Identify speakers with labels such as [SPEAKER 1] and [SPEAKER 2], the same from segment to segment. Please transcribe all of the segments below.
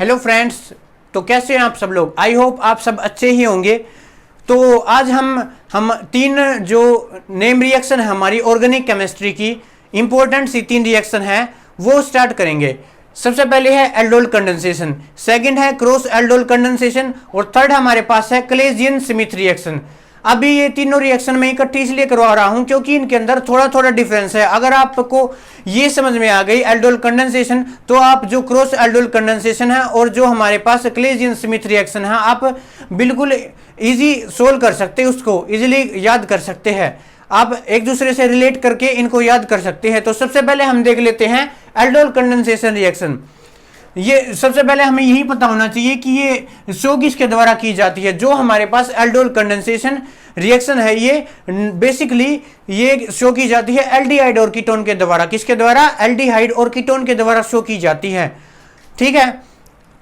[SPEAKER 1] Hello friends, तो कैसे हैं आप सब लोग। आई होप आप सब अच्छे ही होंगे। तो आज हम तीन जो नेम रिएक्शन है हमारी ऑर्गेनिक केमिस्ट्री की, इंपॉर्टेंट सी तीन रिएक्शन है वो स्टार्ट करेंगे। सबसे पहले है एल्डोल कंडेंसेशन, सेकंड है क्रॉस एल्डोल कंडेंसेशन और थर्ड हमारे पास है क्लेजियन स्मिथ रिएक्शन। अभी ये तीनों रिएक्शन में इकट्ठी इसलिए करवा रहा हूं क्योंकि इनके अंदर थोड़ा थोड़ा डिफरेंस है। अगर आपको ये समझ में आ गई एल्डोल कंडेंसेशन, तो आप जो क्रॉस एल्डोल कंडेंसेशन है और जो हमारे पास क्लेजियन स्मिथ रिएक्शन है आप बिल्कुल इजी सोल्व कर सकते हैं, उसको इजीली याद कर सकते हैं। आप एक दूसरे से रिलेट करके इनको याद कर सकते हैं। तो सबसे पहले हम देख लेते हैं एल्डोल कंडेंसेशन रिएक्शन। ये सबसे पहले हमें यही पता होना चाहिए कि ये शो किसके द्वारा की जाती है। जो हमारे पास एल्डोल कंडेंसेशन रिएक्शन है ये बेसिकली ये शो की जाती है एल्डिहाइड और कीटोन के द्वारा। किसके द्वारा? एल्डिहाइड और कीटोन के द्वारा शो की जाती है। ठीक है,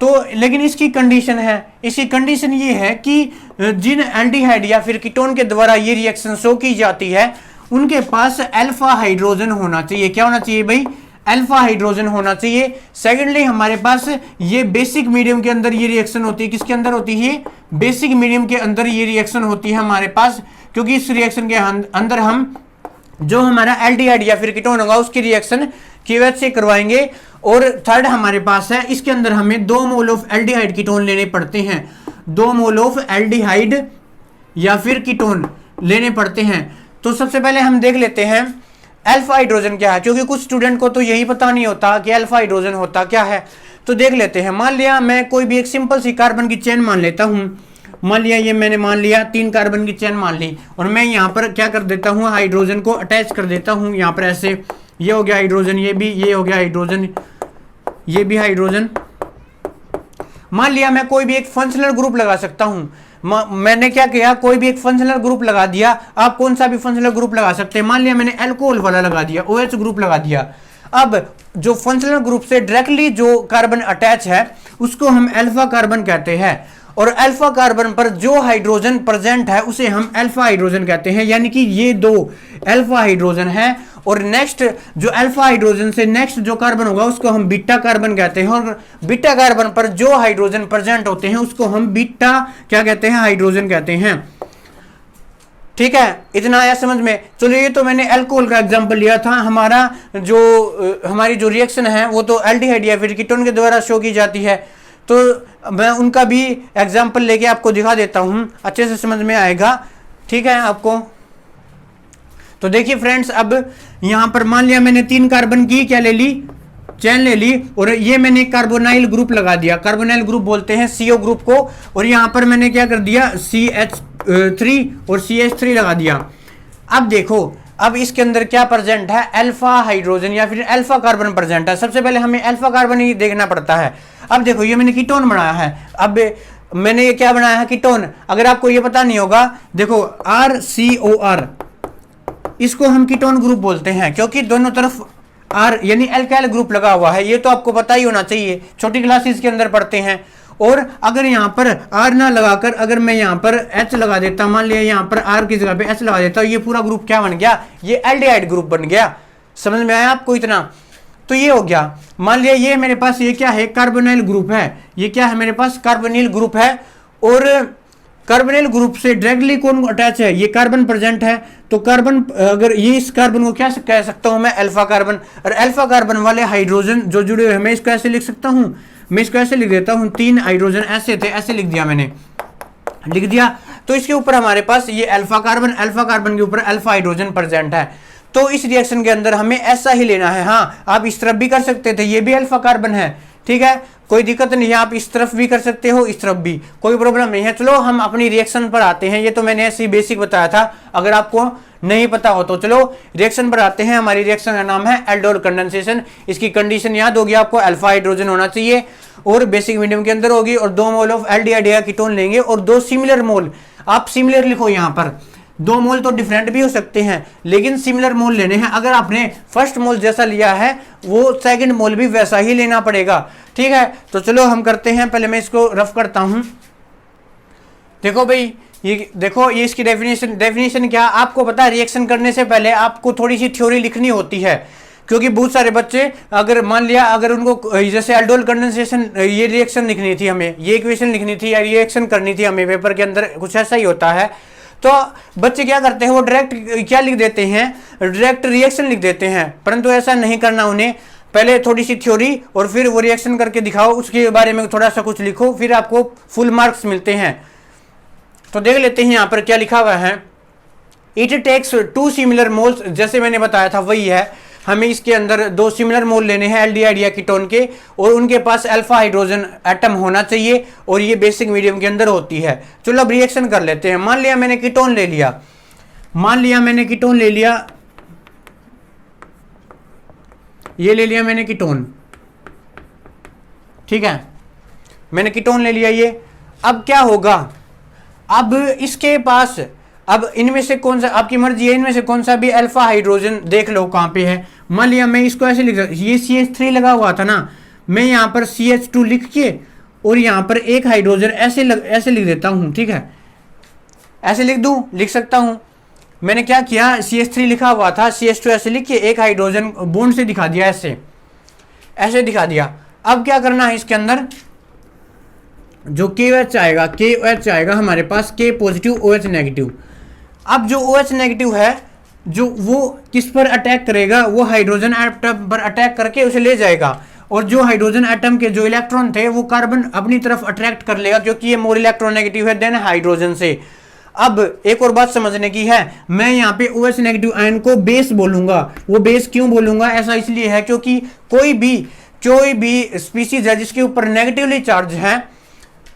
[SPEAKER 1] तो लेकिन इसकी कंडीशन है, इसकी कंडीशन ये है कि जिन एल्डिहाइड या फिर कीटोन के द्वारा ये रिएक्शन शो की जाती है उनके पास अल्फा हाइड्रोजन होना चाहिए। क्या होना चाहिए भाई? अल्फा हाइड्रोजन होना चाहिए। सेकेंडली हमारे पास ये बेसिक मीडियम के अंदर ये रिएक्शन होती है। किसके अंदर होती है? बेसिक मीडियम के अंदर ये रिएक्शन होती है हमारे पास, क्योंकि इस रिएक्शन के अंदर हम जो हमारा एल्डिहाइड या फिर कीटोन होगा उसकी रिएक्शन क्यूएच से करवाएंगे। और थर्ड हमारे पास है, इसके अंदर हमें 2 मोल ऑफ एल्डिहाइड कीटोन लेने पड़ते हैं। 2 मोल ऑफ एल्डिहाइड या फिर कीटोन लेने पड़ते हैं। तो सबसे पहले हम देख लेते हैं अल्फा हाइड्रोजन क्या है, क्योंकि कुछ स्टूडेंट को तो यही पता नहीं होता कि अल्फा हाइड्रोजन होता क्या है। तो देख लेते हैं। मान लिया मैं कोई भी एक सिंपल सी कार्बन की चेन मान लेता हूं। मान लिया ये मैंने मान लिया 3 कार्बन की चेन मान ली, और मैं यहाँ पर क्या कर देता हूँ, हाइड्रोजन को अटैच कर देता हूँ यहाँ पर ऐसे। ये हो गया हाइड्रोजन, ये हो गया हाइड्रोजन, ये भी हाइड्रोजन। मान लिया मैं कोई भी एक फंक्शनल ग्रुप लगा सकता हूं। मैंने क्या किया, कोई भी एक फंक्शनल ग्रुप लगा दिया। आप कौन सा भी फंक्शनल ग्रुप लगा सकते हैं। मान लिया मैंने अल्कोहल वाला लगा दिया, OH ग्रुप लगा दिया। अब जो फंक्शनल ग्रुप से डायरेक्टली जो कार्बन अटैच है उसको हम अल्फा कार्बन कहते हैं, और अल्फा कार्बन पर जो हाइड्रोजन प्रेजेंट है उसे हम अल्फा हाइड्रोजन कहते हैं। यानी कि ये 2 अल्फा हाइड्रोजन है, और नेक्स्ट जो अल्फा हाइड्रोजन से नेक्स्ट जो कार्बन होगा उसको हम बीटा कार्बन कहते हैं, और बीटा कार्बन पर जो हाइड्रोजन प्रेजेंट होते हैं उसको हम बीटा क्या कहते हैं, हाइड्रोजन कहते हैं। ठीक है, इतना आया समझ में। चलो ये तो मैंने अल्कोहल का एग्जांपल लिया था। हमारी जो रिएक्शन है वो तो एल्डिहाइड या फिर कीटोन के द्वारा शो की जाती है। तो मैं उनका भी एग्जाम्पल लेके आपको दिखा देता हूं, अच्छे से समझ में आएगा। ठीक है आपको। तो देखिए फ्रेंड्स, अब यहां पर मान लिया मैंने 3 कार्बन की क्या ले ली, चेन ले ली, और ये मैंने कार्बोनाइल ग्रुप लगा दिया। कार्बोनाइल ग्रुप बोलते हैं CO ग्रुप को। और यहां पर मैंने क्या कर दिया, CH3 और CH3 लगा दिया। अब देखो, अब इसके अंदर क्या प्रेजेंट है, अल्फा हाइड्रोजन या फिर अल्फा कार्बन प्रेजेंट है। सबसे पहले हमें अल्फा कार्बन ही देखना पड़ता है। अब देखो ये मैंने कीटोन बनाया है। अब मैंने ये क्या बनाया है, कीटोन। अगर आपको ये पता नहीं होगा, देखो RCOR, इसको हम कीटोन ग्रुप बोलते हैं क्योंकि दोनों तरफ R यानी अल्काइल ग्रुप लगा हुआ है। ये तो आपको पता ही होना चाहिए, छोटी क्लासेस के अंदर पढ़ते हैं। और अगर यहाँ पर R ना लगाकर अगर मैं यहाँ पर H लगा देता, मान लिया यहाँ पर R की जगह पे H लगा देता, ये पूरा ग्रुप क्या बन गया, ये एल्डिहाइड ग्रुप बन गया। समझ में आया आपको इतना? तो ये हो गया। मान लिया ये मेरे पास ये क्या है, कार्बोनिल ग्रुप है। ये क्या है मेरे पास, कार्बोनिल ग्रुप है। और कार्बोनिल ग्रुप से डायरेक्टली कौन अटैच है, ये कार्बन प्रेजेंट है। तो कार्बन, अगर ये इस कार्बन को क्या कह सकता हूं मैं, अल्फा कार्बन। और अल्फा कार्बन वाले हाइड्रोजन जो जुड़े हुए हैं, मैं इसको ऐसे लिख सकता हूं, मैं इसको ऐसे लिख देता हूं, 3 हाइड्रोजन ऐसे थे, ऐसे लिख दिया मैंने, लिख दिया। तो इसके ऊपर हमारे पास ये अल्फा कार्बन के ऊपर अल्फा हाइड्रोजन प्रेजेंट है। तो इस रिएक्शन के अंदर हमें ऐसा ही लेना है। हाँ, आप इस तरफ भी कर सकते थे, ये भी अल्फा कार्बन है। ठीक है, कोई दिक्कत नहीं है। आप इस तरफ भी कर सकते हो, इस तरफ भी, कोई प्रॉब्लम नहीं है। चलो हम अपनी रिएक्शन पर आते हैं। ये तो मैंने ऐसे ही बेसिक बताया था, अगर आपको नहीं पता हो तो चलो रिएक्शन पर आते हैं। हमारी रिएक्शन का नाम है एल्डोल कंडेंसेशन। इसकी कंडीशन याद होगी आपको, अल्फा हाइड्रोजन होना चाहिए और बेसिक मीडियम के अंदर होगी, और 2 मोल ऑफ एल्डिहाइड या कीटोन लेंगे, और 2 सिमिलर मोल। आप सिमिलर लिखो यहाँ पर, 2 मोल तो डिफरेंट भी हो सकते हैं लेकिन सिमिलर मोल लेने हैं। अगर आपने फर्स्ट मोल जैसा लिया है वो सेकंड मोल भी वैसा ही लेना पड़ेगा। ठीक है, तो चलो हम करते हैं। पहले मैं इसको रफ करता हूं। देखो भाई, ये देखो, ये इसकी डेफिनेशन क्या, आपको पता है रिएक्शन करने से पहले आपको थोड़ी सी थ्योरी लिखनी होती है। क्योंकि बहुत सारे बच्चे अगर मान लिया अगर उनको जैसे एल्डोल कंडेंसेशन ये रिएक्शन लिखनी थी, हमें ये इक्वेशन लिखनी थी या रिएक्शन करनी थी हमें पेपर के अंदर, कुछ ऐसा ही होता है, तो बच्चे क्या करते हैं वो डायरेक्ट क्या लिख देते हैं, डायरेक्ट रिएक्शन लिख देते हैं। परंतु ऐसा नहीं करना, उन्हें पहले थोड़ी सी थ्योरी और फिर वो रिएक्शन करके दिखाओ, उसके बारे में थोड़ा सा कुछ लिखो, फिर आपको फुल मार्क्स मिलते हैं। तो देख लेते हैं यहाँ पर क्या लिखा हुआ है। इट टेक्स 2 सिमिलर मोल्स, जैसे मैंने बताया था वही है, हमें इसके अंदर 2 सिमिलर मोल लेने हैं एल्डिहाइड या कीटोन के, और उनके पास अल्फा हाइड्रोजन एटम होना चाहिए, और ये बेसिक मीडियम के अंदर होती है। चलो अब रिएक्शन कर लेते हैं। मान लिया मैंने कीटोन ले लिया, ये ले लिया मैंने कीटोन, ठीक है, मैंने कीटोन ले लिया ये। अब क्या होगा, अब इसके पास, अब इनमें से कौन सा, आपकी मर्जी है, इनमें से कौन सा भी अल्फा हाइड्रोजन देख लो कहाँ पे है। मान लिया मैं इसको ऐसे लिख रहा, ये CH3 लगा हुआ था ना, मैं यहाँ पर CH2 लिख के और यहाँ पर एक हाइड्रोजन ऐसे लिख देता हूँ, ठीक है, ऐसे लिख सकता हूँ। मैंने क्या किया, CH3 लिखा हुआ था, CH2 ऐसे लिख के एक हाइड्रोजन बॉन्ड से दिखा दिया, ऐसे दिखा दिया। अब क्या करना है, इसके अंदर जो KOH आएगा हमारे पास, K पॉजिटिव OH नेगेटिव। अब जो OH नेगेटिव है, जो वो किस पर अटैक करेगा, वो हाइड्रोजन एटम पर अटैक करके उसे ले जाएगा, और जो हाइड्रोजन एटम के जो इलेक्ट्रॉन थे वो कार्बन अपनी तरफ अट्रैक्ट कर लेगा, क्योंकि ये मोर इलेक्ट्रोनेगेटिव है देन हाइड्रोजन से। अब एक और बात समझने की है, मैं यहाँ पे OH नेगेटिव आयन को बेस बोलूंगा। वो बेस क्यों बोलूंगा, ऐसा इसलिए है क्योंकि कोई भी स्पीसीज है जिसके ऊपर नेगेटिवली चार्ज है,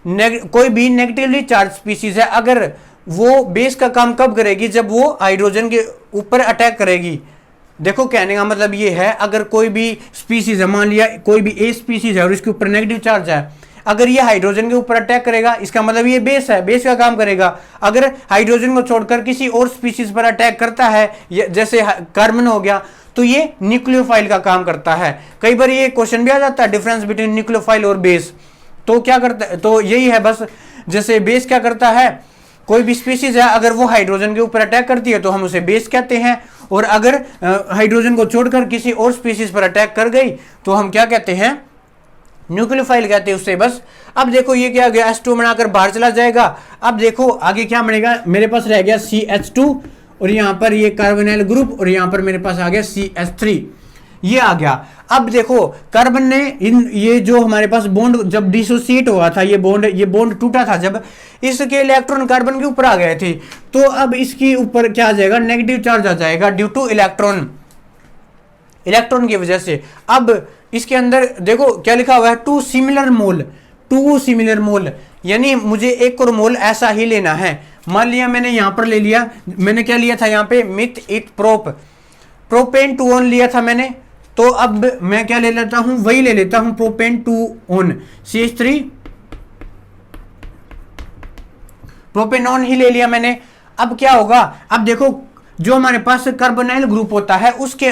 [SPEAKER 1] कोई भी नेगेटिवली चार्ज स्पीसीज है, अगर वो बेस का काम कब करेगी, जब वो हाइड्रोजन के ऊपर अटैक करेगी। देखो कहने का मतलब ये है, अगर कोई भी स्पीसीज है, मान लिया कोई भी ए स्पीसीज है और इसके ऊपर नेगेटिव चार्ज है, अगर ये हाइड्रोजन के ऊपर अटैक करेगा, इसका मतलब ये बेस है, बेस का काम करेगा। अगर हाइड्रोजन को छोड़कर किसी और स्पीसीज पर अटैक करता है, जैसे कार्बन हो गया, तो ये न्यूक्लियोफाइल का काम करता है। कई बार ये क्वेश्चन भी आ जाता है, डिफरेंस बिटवीन न्यूक्लियोफाइल और बेस। तो क्या करता है, तो यही है बस, जैसे बेस क्या करता है, कोई भी स्पीसीज है अगर वो हाइड्रोजन के ऊपर अटैक करती है तो हम उसे बेस कहते हैं, और अगर हाइड्रोजन को छोड़कर किसी और स्पीसीज पर अटैक कर गई तो हम क्या कहते हैं, न्यूक्लियोफाइल कहते हैं उससे। बस अब देखो ये क्या गया, H2 बनाकर बाहर चला जाएगा। अब देखो आगे क्या बनेगा, मेरे पास रह गया CH2 और यहाँ पर ये कार्बोनिल ग्रुप, और यहाँ पर मेरे पास आ गया CH3, ये आ गया। अब देखो कार्बन ने ये जो हमारे पास बॉन्ड जब डिसोसिएट हुआ था, ये बॉन्ड टूटा था, जब इसके इलेक्ट्रॉन कार्बन के ऊपर आ गए थे, तो अब इसके ऊपर क्या आ जाएगा, नेगेटिव चार्ज आ जाएगा ड्यू टू इलेक्ट्रॉन की वजह से। अब इसके अंदर देखो क्या लिखा हुआ है, 2 सिमिलर मोल, यानी मुझे एक और मोल ऐसा ही लेना है। मान लिया मैंने यहां पर ले लिया, मैंने क्या लिया था यहाँ पे, मिथ इथ प्रोपेन 2 ऑन लिया था मैंने, तो अब मैं क्या ले लेता हूं, वही ले लेता हूं, प्रोपेन 2 ऑन CH3 प्रोपेनॉन ही ले लिया मैंने। अब क्या होगा, अब देखो जो हमारे पास कार्बोनाइल ग्रुप होता है उसके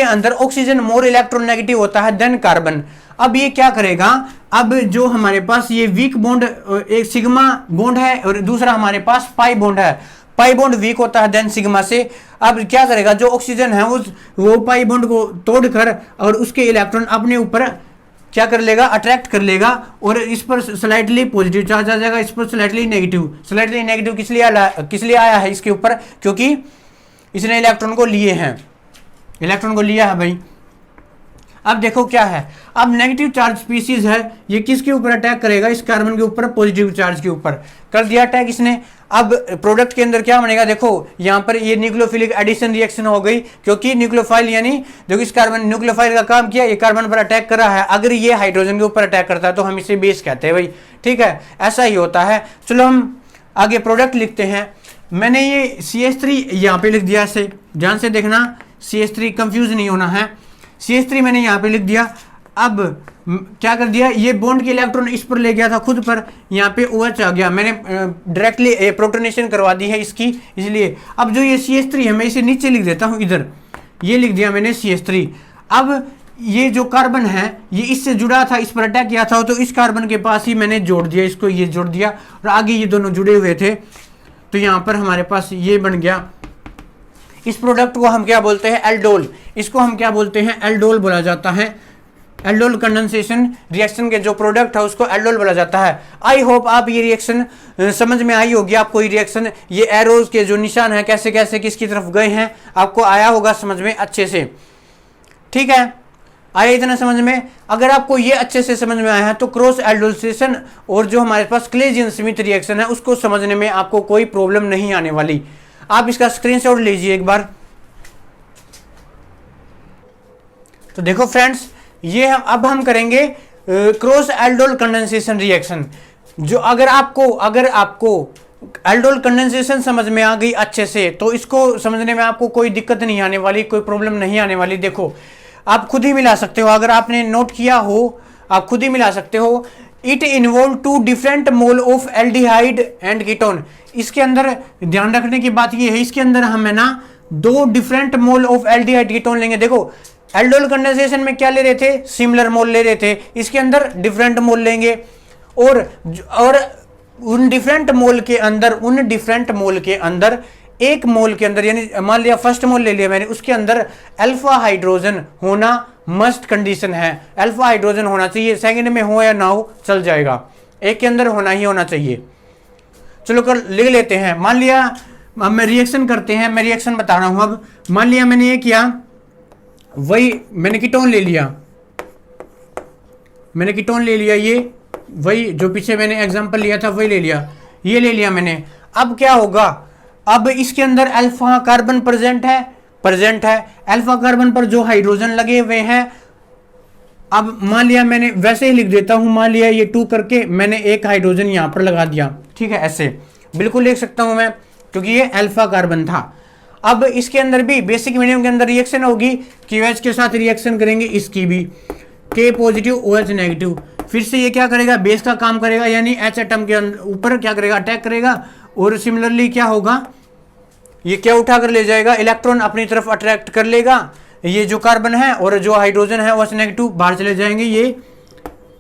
[SPEAKER 1] अंदर ऑक्सीजन मोर इलेक्ट्रोनेगेटिव होता है देन कार्बन। अब ये क्या करेगा, अब जो हमारे पास ये वीक बॉन्ड, एक सिग्मा बॉन्ड है और दूसरा हमारे पास पाई बॉन्ड है, पाई बॉन्ड वीक होता है देन सिग्मा से। अब क्या करेगा, जो ऑक्सीजन है वो पाई बॉन्ड को तोड़कर और उसके इलेक्ट्रॉन अपने ऊपर क्या कर लेगा, अट्रैक्ट कर लेगा, और इस पर स्लाइटली पॉजिटिव चार्ज आ जाएगा, इस पर स्लाइटली नेगेटिव किस लिए आया है इसके ऊपर, क्योंकि इसने इलेक्ट्रॉन को लिया है भाई। अब देखो क्या है, अब नेगेटिव चार्ज स्पीसीज है, ये किसके ऊपर अटैक करेगा, इस कार्बन के ऊपर, पॉजिटिव चार्ज के ऊपर कर दिया अटैक इसने। अब प्रोडक्ट के अंदर क्या बनेगा, देखो यहाँ पर ये न्यूक्लियोफिलिक एडिशन रिएक्शन हो गई, क्योंकि न्यूक्लियोफाइल यानी जो इस कार्बन न्यूक्लियोफाइल का काम किया, ये कार्बन पर अटैक कर रहा है, अगर ये हाइड्रोजन के ऊपर अटैक करता है तो हम इसे बेस कहते हैं भाई, ठीक है, ऐसा ही होता है। चलो हम आगे प्रोडक्ट लिखते हैं। मैंने ये CH3 यहाँ पे लिख दिया, ऐसे ध्यान से देखना, CH3 कंफ्यूज नहीं होना है, CH3 मैंने यहाँ पे लिख दिया। अब क्या कर दिया, ये बॉन्ड के इलेक्ट्रॉन इस पर ले गया था खुद पर, यहाँ पे OH आ गया, मैंने डायरेक्टली प्रोटोनेशन करवा दी है इसकी, इसलिए अब जो ये CH3 है मैं इसे नीचे लिख देता हूँ, इधर ये लिख दिया मैंने CH3। अब ये जो कार्बन है ये इससे जुड़ा था, इस पर अटैक किया था, तो इस कार्बन के पास ही मैंने जोड़ दिया, इसको ये जोड़ दिया, और आगे ये दोनों जुड़े हुए थे, तो यहाँ पर हमारे पास ये बन गया इस प्रोडक्ट को हम क्या बोलते हैं, एल्डोल। इसको हम क्या बोलते हैं, एल्डोल बोला जाता है। एल्डोल कंडेंसेशन रिएक्शन के जो प्रोडक्ट है उसको एल्डोल बोला जाता है। आई होप आप ये रिएक्शन समझ में आई होगी आपको। ये रिएक्शन, ये एरोज के जो निशान है कैसे कैसे किसकी तरफ गए हैं आपको आया होगा समझ में अच्छे से। ठीक है, आया इतना समझ में। अगर आपको ये अच्छे से समझ में आया है तो क्रॉस एल्डोलिसिस और जो हमारे पास क्लेजियन स्मिथ रिएक्शन है उसको समझने में आपको कोई प्रॉब्लम नहीं आने वाली। आप इसका स्क्रीनशॉट लीजिए एक बार। तो देखो फ्रेंड्स, ये अब हम करेंगे क्रॉस एल्डोल कंडेंसेशन रिएक्शन। जो अगर आपको एल्डोल कंडेंसेशन समझ में आ गई अच्छे से तो इसको समझने में आपको कोई दिक्कत नहीं आने वाली, कोई प्रॉब्लम नहीं आने वाली। देखो आप खुद ही मिला सकते हो, अगर आपने नोट किया हो आप खुद ही मिला सकते हो। It involve 2 different mole of aldehyde and ketone. इसके अंदर ध्यान रखने की बात ये है, इसके अंदर हम है ना 2 different mole of aldehyde ketone लेंगे। देखो एल्डोल कंडेंसेशन में क्या ले रहे थे, सिमिलर मोल ले रहे थे, इसके अंदर डिफरेंट मोल लेंगे। और उन डिफरेंट मोल के अंदर एक मोल के अंदर, यानी मान लिया फर्स्ट मोल ले लिया मैंने, उसके अंदर अल्फा हाइड्रोजन होना मस्ट कंडीशन है। अल्फा हाइड्रोजन होना चाहिए, सेकंड में हो या ना हो चल जाएगा, एक के अंदर होना ही होना चाहिए। चलो कर लिख लेते हैं। मान लिया अब मैं रिएक्शन करते हैं, मैं रिएक्शन बता रहा हूं। अब मान लिया मैंने ये किया, वही मैंने कीटोन ले लिया, ये वही जो पीछे मैंने एग्जांपल लिया था वही ले लिया, ये ले लिया मैंने। अब क्या होगा, अब इसके अंदर अल्फा कार्बन प्रेजेंट है। अल्फा कार्बन पर जो हाइड्रोजन लगे हुए हैं, अब मान लिया मैंने वैसे ही लिख देता हूं, मान लिया ये 2 करके मैंने एक हाइड्रोजन यहां पर लगा दिया। ठीक है, ऐसे बिल्कुल लिख सकता हूं मैं क्योंकि ये अल्फा कार्बन था। अब इसके अंदर भी बेसिक मीडियम के अंदर रिएक्शन होगी, KOH के साथ रिएक्शन करेंगे, इसकी भी K पॉजिटिव OH नेगेटिव। फिर से ये क्या करेगा, बेस का काम करेगा, यानी H एटम के ऊपर क्या करेगा, अटैक करेगा। और सिमिलरली क्या होगा, ये क्या उठा कर ले जाएगा, इलेक्ट्रॉन अपनी तरफ अट्रैक्ट कर लेगा। ये जो कार्बन है और जो हाइड्रोजन है OH नेगेटिव बाहर चले जाएंगे। ये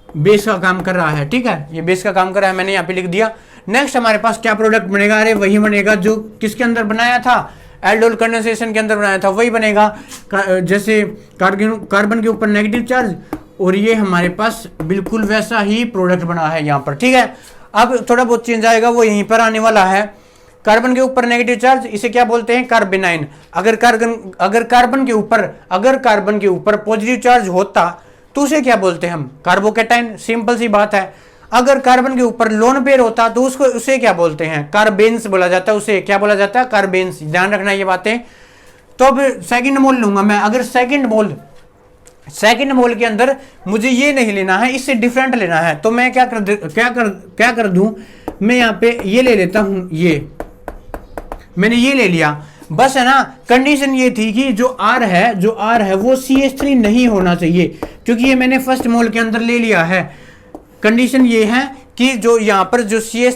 [SPEAKER 1] बेस का काम कर रहा है। ठीक है, ये बेस का काम कर रहा है, मैंने यहाँ पे लिख दिया। नेक्स्ट हमारे पास क्या प्रोडक्ट बनेगा, अरे वही बनेगा जो किसके अंदर बनाया था, एल्डोल कंडेंसेशन के अंदर बनाया था, वही बनेगा। जैसे कार्बन के ऊपर नेगेटिव चार्ज, और ये हमारे पास बिल्कुल वैसा ही प्रोडक्ट बना है यहाँ पर। ठीक है, अब थोड़ा बहुत चेंज आएगा, वो यहीं पर आने वाला है। कार्बन के ऊपर नेगेटिव चार्ज, इसे क्या बोलते हैं, कार्बेनाइन। अगर कार्बन के ऊपर पॉजिटिव चार्ज होता तो उसे क्या बोलते हैं हम, कार्बोकेटाइन। सिंपल सी बात है। अगर कार्बन के ऊपर लोन पेयर होता तो उसे क्या बोलते हैं, कार्बेन्स बोला जाता है। उसे क्या बोला जाता है, कार्बेन्स। ध्यान रखना ये बातें। तो अब सेकंड मोल लूंगा मैं। अगर सेकंड मोल के अंदर मुझे ये नहीं लेना है, इससे डिफरेंट लेना है, तो मैं क्या कर दूं, मैं यहाँ पे ये ले लेता हूं, ये मैंने ये ले लिया बस, है ना। कंडीशन ये थी कि जो R है वो CH3 नहीं होना चाहिए, क्योंकि ये मैंने फर्स्ट मोल के अंदर ले लिया है। कंडीशन ये है कि जो यहाँ पर जो ये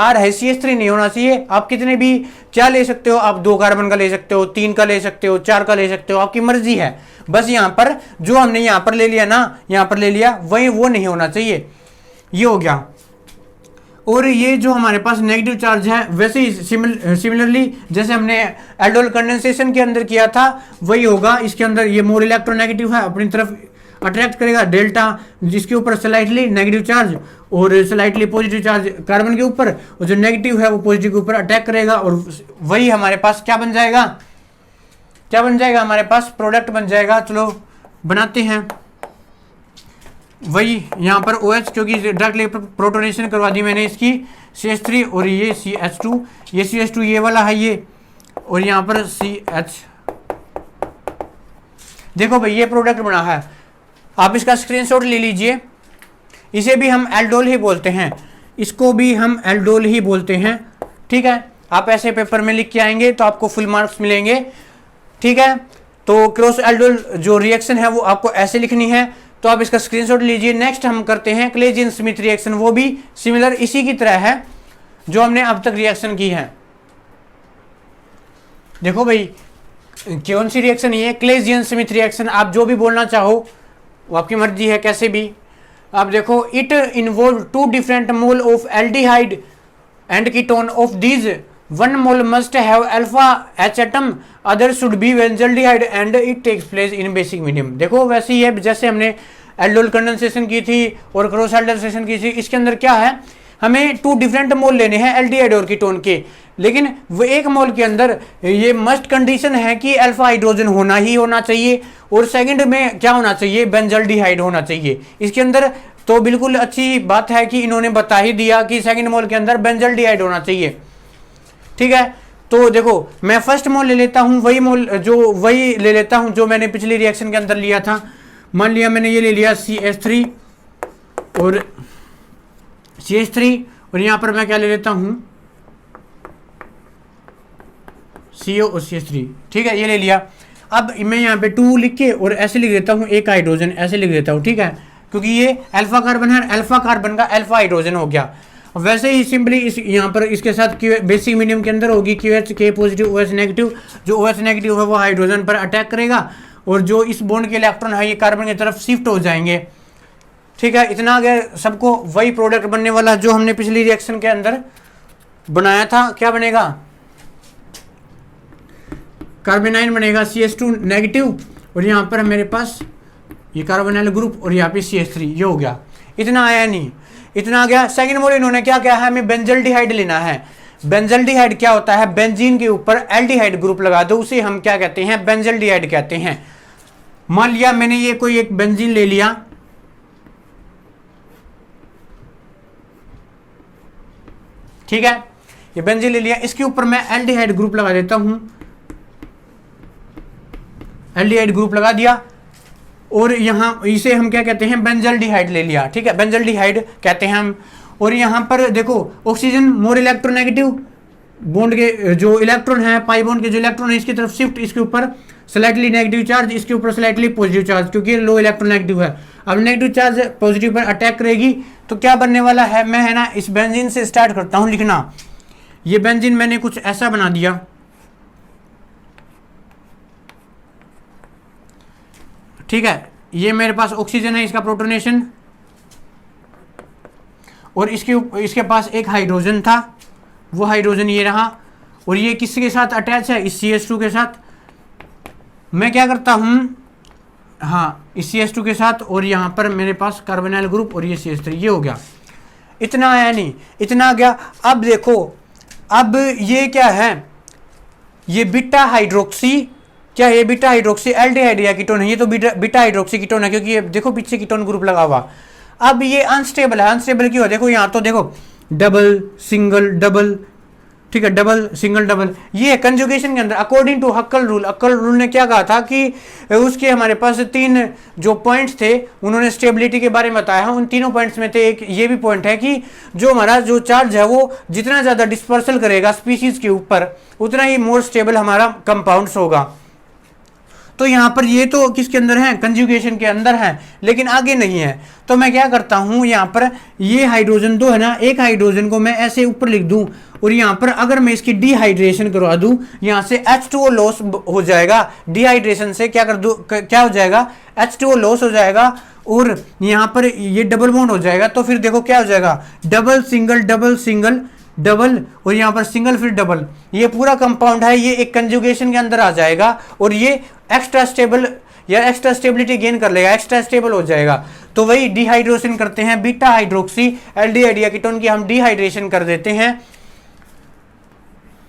[SPEAKER 1] R है, CH3 नहीं होना चाहिए। आप कितने भी क्या ले सकते हो, आप 2 कार्बन का ले सकते हो, 3 का ले सकते हो, 4 का ले सकते हो, आपकी मर्जी है। बस यहाँ पर जो हमने यहाँ पर ले लिया ना, यहाँ पर ले लिया, वही वो नहीं होना चाहिए। ये हो गया। और ये जो हमारे पास नेगेटिव चार्ज है, वैसे ही सिमिलरली जैसे हमने एल्डोल कंडेंसेशन के अंदर किया था वही होगा। इसके अंदर ये मोर इलेक्ट्रोनेगेटिव है, अपनी तरफ अट्रैक्ट करेगा डेल्टा, जिसके ऊपर स्लाइटली नेगेटिव चार्ज और स्लाइटली पॉजिटिव चार्ज कार्बन के ऊपर, और जो नेगेटिव है वो पॉजिटिव के ऊपर अटैक करेगा। और वही हमारे पास क्या बन जाएगा, हमारे पास प्रोडक्ट बन जाएगा। चलो बनाते हैं। वही यहाँ पर OH, क्योंकि डायरेक्टली प्रोटोनेशन करवा दी मैंने इसकी, CH3 और ये CH2, ये CH2 ये वाला है ये, और यहाँ पर CH। देखो भाई ये प्रोडक्ट बना है, आप इसका स्क्रीनशॉट ले लीजिए। इसे भी हम एल्डोल ही बोलते हैं, इसको भी हम एल्डोल ही बोलते हैं। ठीक है, आप ऐसे पेपर में लिख के आएंगे तो आपको फुल मार्क्स मिलेंगे। ठीक है, तो क्रॉस एल्डोल जो रिएक्शन है वो आपको ऐसे लिखनी है, तो आप इसका स्क्रीनशॉट लीजिए। नेक्स्ट हम करते हैं क्लेजियन स्मिथ रिएक्शन, वो भी सिमिलर इसी की तरह है जो हमने अब तक रिएक्शन की है। देखो भाई कौन सी रिएक्शन ये है, क्लेजियन स्मिथ रिएक्शन। आप जो भी बोलना चाहो वो आपकी मर्जी है, कैसे भी। आप देखो, it involve 2 different mole of aldehyde and ketone of these 1 mole must have alpha H atom, other should be benzaldehyde and it takes place in basic medium। देखो वैसे ही है जैसे हमने एल्डोल कंडेंसेशन की थी और क्रॉस एल्डोलेशन की थी। इसके अंदर क्या है, हमें 2 डिफरेंट मोल लेने हैं एल्डिहाइड और कीटोन के, लेकिन वो एक मोल के अंदर ये मस्ट कंडीशन है कि अल्फा हाइड्रोजन होना ही होना चाहिए और सेकंड में क्या होना चाहिए, बेंजल्डिहाइड होना चाहिए इसके अंदर। तो बिल्कुल अच्छी बात है कि इन्होंने बता ही दिया कि सेकंड मोल के अंदर बेंजल्डिहाइड होना चाहिए। ठीक है, तो देखो मैं फर्स्ट मोल ले लेता हूं, वही ले लेता हूं जो मैंने पिछली रिएक्शन के अंदर लिया था। मान लिया मैंने ये ले लिया CH3 और CH3 और यहां पर मैं क्या ले लेता हूं, CO और CH3। ठीक है, ये ले लिया। अब मैं यहाँ पे 2 लिख के और ऐसे लिख देता हूँ, एक हाइड्रोजन ऐसे लिख देता हूँ। ठीक है, क्योंकि ये अल्फा कार्बन है, अल्फा कार्बन का अल्फा हाइड्रोजन हो गया। वैसे ही सिंपली इस यहाँ पर इसके साथ बेसिक मीडियम के अंदर होगी QH K positive OH negative. जो OH नेगेटिव है वो हाइड्रोजन पर अटैक करेगा और जो इस बॉन्ड के इलेक्ट्रॉन है ये कार्बन की तरफ शिफ्ट हो जाएंगे। ठीक है, इतना आगे सबको वही प्रोडक्ट बनने वाला जो हमने पिछली रिएक्शन के अंदर बनाया था। क्या बनेगा, कार्बोनाइन बनेगा CH2 नेगेटिव और यहाँ पर मेरे पास ये कार्बोनाइल ग्रुप और यहाँ पे CH3, ये हो गया। इतना आया नहीं, इतना आ गया। सेकंड मोल इन्होंने क्या किया है, हमें बेंजल्डिहाइड लेना है। बेंजल्डिहाइड क्या होता है, बेंजीन के ऊपर एल्डिहाइड ग्रुप लगा दो, उसे हम क्या कहते हैं, बेंजल्डिहाइड कहते हैं। मान लिया मैंने ये कोई एक बेंजीन ले लिया, ठीक है, ये बेंजीन ले लिया, इसके ऊपर मैं एल्डिहाइड ग्रुप लगा देता हूं, एल्डिहाइड ग्रुप लगा दिया और यहां इसे हम क्या कहते हैं, बेंजल्डिहाइड ले लिया। ठीक है, बेंजल्डिहाइड कहते हैं हम। और यहां पर देखो ऑक्सीजन मोर इलेक्ट्रोनेगेटिव, बॉन्ड के जो इलेक्ट्रॉन है, पाई बॉन्ड के जो इलेक्ट्रॉन है इसकी तरफ शिफ्ट, इसके ऊपर स्लाइटली नेगेटिव चार्ज, इसके ऊपर स्लाइटली पॉजिटिव चार्ज, क्योंकि लो इलेक्ट्रोनेगेटिव है। अब नेगेटिव चार्ज पॉजिटिव पर अटैक करेगी तो क्या बनने वाला है, मैं है ना इस बेंजीन से स्टार्ट करता हूं लिखना। ये बेंजीन मैंने कुछ ऐसा बना दिया, ठीक है, ये मेरे पास ऑक्सीजन है, इसका प्रोटोनेशन, और इसके पास एक हाइड्रोजन था, वो हाइड्रोजन ये रहा, और ये किसके साथ अटैच है, इस CH2 के साथ। मैं क्या करता हूं, हाँ इस CH2 के साथ, और यहां पर मेरे पास कार्बोनाइल ग्रुप और ये CH3, ये हो गया। इतना आया नहीं, इतना आ गया। अब देखो, अब ये क्या है, ये बीटा हाइड्रोक्सी, क्या ये बीटा हाइड्रोक्सी एल्डिहाइड या कीटोन है, ये तो बीटा हाइड्रोक्सी कीटोन है, क्योंकि ये देखो पीछे कीटोन ग्रुप लगा हुआ। अब ये अनस्टेबल है, अनस्टेबल क्यों है, देखो यहाँ तो देखो डबल सिंगल डबल, ठीक है, डबल सिंगल डबल, ये कंजुगेशन के अंदर according to Hückel rule. Hückel rule ने क्या कहा था कि उसके हमारे पास 3 जो पॉइंट्स थे, उन्होंने स्टेबिलिटी के बारे में बताया। उन तीनों पॉइंट्स में थे एक ये भी पॉइंट है कि जो हमारा जो चार्ज है वो जितना ज़्यादा डिस्पर्सल करेगा स्पीशीज के ऊपर, उतना ही मोर स्टेबल हमारा कंपाउंड्स होगा। तो यहाँ पर ये तो किसके अंदर है, कंजुगेशन के अंदर है, लेकिन आगे नहीं है। तो मैं क्या करता हूँ, यहाँ पर ये हाइड्रोजन 2 है ना, एक हाइड्रोजन को मैं ऐसे ऊपर लिख दूं और यहाँ पर अगर मैं इसकी डिहाइड्रेशन करवा दूं, यहाँ से H2O लॉस हो जाएगा। डिहाइड्रेशन से क्या कर दूं, क्या हो जाएगा, H2O लॉस हो जाएगा और यहाँ पर ये डबल बॉन्ड हो जाएगा। तो फिर देखो क्या हो जाएगा, double single double single double और यहाँ पर सिंगल फिर डबल, ये पूरा कंपाउंड है, ये एक कंजुगेशन के अंदर आ जाएगा और ये एक्स्ट्रा स्टेबल या एक्स्ट्रा स्टेबिलिटी गेन कर लेगा, एक्स्ट्रा स्टेबल हो जाएगा। तो वही डिहाइड्रेशन करते हैं, बीटा हाइड्रोक्सी एल्डिहाइड या कीटोन की हम डिहाइड्रेशन कर देते हैं।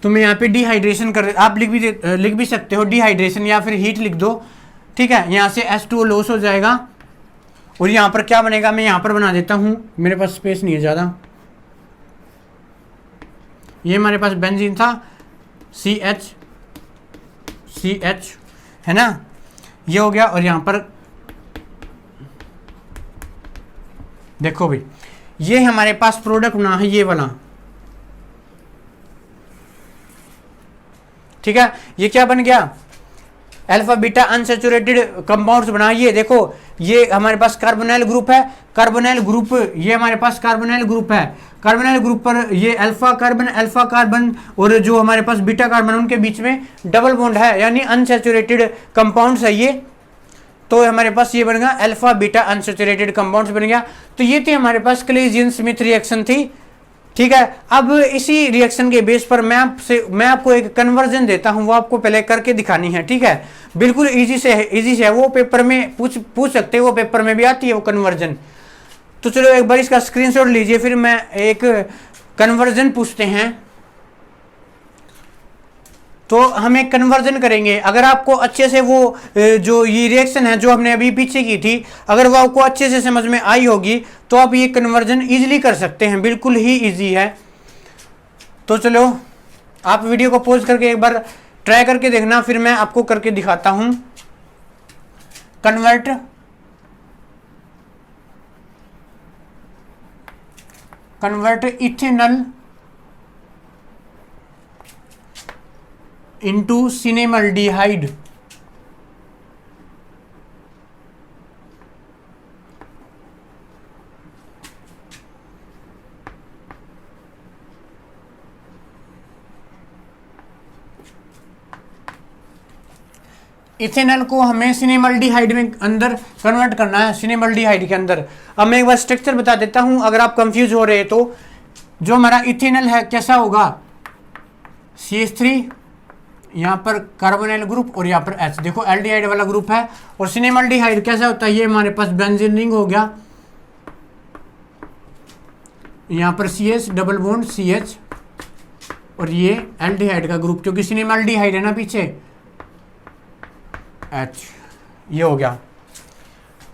[SPEAKER 1] तो मैं यहाँ पे डिहाइड्रेशन कर, आप लिख भी सकते हो डिहाइड्रेशन या फिर हीट लिख दो, ठीक है। यहाँ से H2O लॉस हो जाएगा और यहाँ पर क्या बनेगा, मैं यहाँ पर बना देता हूँ, मेरे पास स्पेस नहीं है ज़्यादा। ये हमारे पास बेंजीन था, CH है ना, ये हो गया। और यहाँ पर देखो भाई, ये हमारे पास प्रोडक्ट बना है ये वाला, ठीक है। ये क्या बन गया, अल्फा बीटा अनसैचुरेटेड कंपाउंड्स बना। ये देखो, ये हमारे पास कार्बोनाइल ग्रुप है, कार्बोनाइल ग्रुप, ये हमारे पास कार्बोनाइल ग्रुप है। कार्बोनाइल ग्रुप पर ये अल्फा कार्बन और जो हमारे पास बीटा कार्बन, उनके बीच में डबल बॉन्ड है, यानी अनसैचुरेटेड कंपाउंड्स है ये। तो हमारे पास ये बन गया अल्फा बीटा अनसैचुरेटेड कंपाउंड्स बन गया। तो ये थी हमारे पास क्लेजियन स्मिथ रिएक्शन थी, ठीक है। अब इसी रिएक्शन के बेस पर मैं आपको एक कन्वर्जन देता हूं, वो आपको पहले करके दिखानी है। ठीक है, बिल्कुल इजी से है, वो पेपर में पूछ सकते हैं, वो पेपर में भी आती है वो कन्वर्जन। तो चलो एक बार इसका स्क्रीनशॉट लीजिए, फिर मैं एक कन्वर्जन पूछते हैं। तो हम एक कन्वर्जन करेंगे। अगर आपको अच्छे से वो जो ये रिएक्शन है जो हमने अभी पीछे की थी, अगर वो आपको अच्छे से समझ में आई होगी तो आप ये कन्वर्जन इजीली कर सकते हैं, बिल्कुल ही इजी है। तो चलो आप वीडियो को पॉज करके एक बार ट्राई करके देखना, फिर मैं आपको करके दिखाता हूं। Convert ethanol into cinemaldehyde। Ethanol को हमें सिनेमल्डिहाइड में अंदर कन्वर्ट करना है, सिनेमल्डिहाइड के अंदर। अब मैं एक बार स्ट्रक्चर बता देता हूं, अगर आप कंफ्यूज हो रहे हैं तो। जो हमारा इथेनॉल है कैसा होगा, CH3, यहाँ पर कार्बोनिल ग्रुप और यहाँ पर H, देखो एल्डिहाइड वाला ग्रुप है। और सिनेमल्डिहाइड कैसा होता है, ये हमारे पास बेंजीन रिंग हो गया, यहाँ पर CH डबल बॉन्ड CH, और ये एल्डिहाइड का ग्रुप, क्योंकि सिनेमल्डिहाइड है ना पीछे, H, ये हो गया।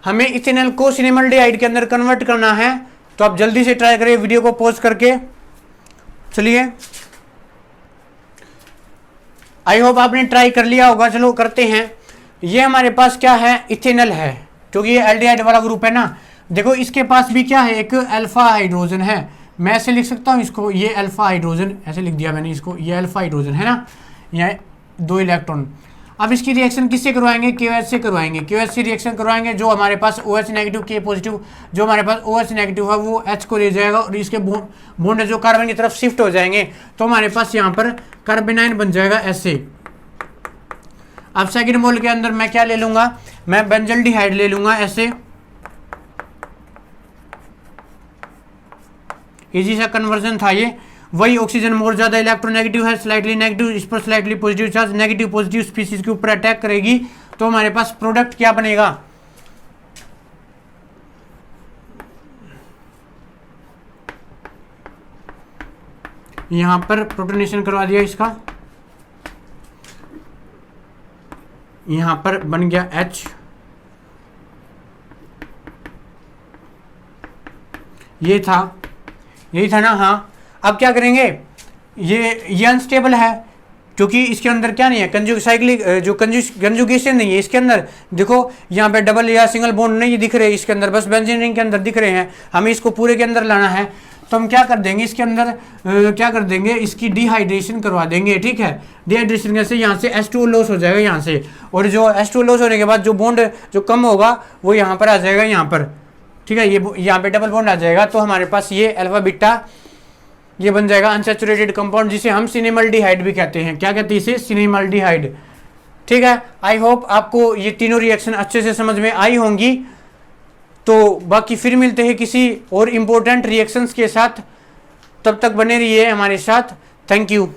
[SPEAKER 1] हमें इथेनॉल को सिनेमल्डिहाइड के अंदर कन्वर्ट करना है, तो आप जल्दी से ट्राई करें वीडियो को पॉज करके। चलिए, आई होप आपने ट्राई कर लिया होगा। चलो करते हैं। ये हमारे पास क्या है, इथेनॉल है, क्योंकि ये एल्डिहाइड वाला ग्रुप है ना। देखो इसके पास भी क्या है, एक अल्फा हाइड्रोजन है। मैं ऐसे लिख सकता हूँ इसको, ये अल्फा हाइड्रोजन, ऐसे लिख दिया मैंने इसको, ये अल्फा हाइड्रोजन है ना, ये 2 इलेक्ट्रॉन। अब इसकी रिएक्शन किससे करवाएंगे, KOH से करवाएंगे। KOH से रिएक्शन करवाएंगे, जो हमारे पास OH नेगेटिव K पॉजिटिव, जो हमारे पास OH नेगेटिव है वो H को ले जाएगा और इसके बॉन्ड जो कार्बन की तरफ शिफ्ट हो जाएंगे, तो हमारे पास यहाँ पर कार्बेनाइन बन जाएगा ऐसे। अब सेकंड मोल के अंदर मैं क्या ले लूंगा, मैं बेंजल्डिहाइड ले लूंगा ऐसे। इजी सा कन्वर्जन था ये। वही ऑक्सीजन मोर ज्यादा इलेक्ट्रोनेगेटिव है, स्लाइटली नेगेटिव, इस पर slightly positive charge, negative positive species के ऊपर अटैक करेगी, तो हमारे पास प्रोडक्ट क्या बनेगा, यहां पर प्रोटोनेशन करवा दिया इसका, यहां पर बन गया H, ये था, यही था ना। हाँ, अब क्या करेंगे, ये अनस्टेबल है क्योंकि इसके अंदर क्या नहीं है, साइक्लिक जो कंजुगेशन नहीं है इसके अंदर। देखो यहाँ पे डबल या सिंगल बॉन्ड नहीं दिख रहे इसके अंदर, बस बेंजीन रिंग के अंदर दिख रहे हैं। हमें इसको पूरे के अंदर लाना है, तो हम क्या कर देंगे, इसके अंदर क्या कर देंगे, इसकी डिहाइड्रेशन करवा देंगे। ठीक है, डिहाइड्रेशन कैसे, यहाँ से H2O लॉस हो जाएगा यहाँ से, और जो H2O लॉस होने के बाद जो बॉन्ड जो कम होगा वो यहाँ पर आ जाएगा, यहाँ पर। ठीक है, ये यहाँ पे डबल बॉन्ड आ जाएगा, तो हमारे पास ये अल्फा बीटा ये बन जाएगा अनसैचुरेटेड कंपाउंड, जिसे हम सिनेमल्डिहाइड भी कहते हैं। क्या कहते हैं इसे, सिनेमल्डिहाइड। ठीक है, आई होप आपको ये तीनों रिएक्शन अच्छे से समझ में आई होंगी। तो बाकी फिर मिलते हैं किसी और इम्पोर्टेंट रिएक्शंस के साथ, तब तक बने रहिए हमारे साथ। Thank you.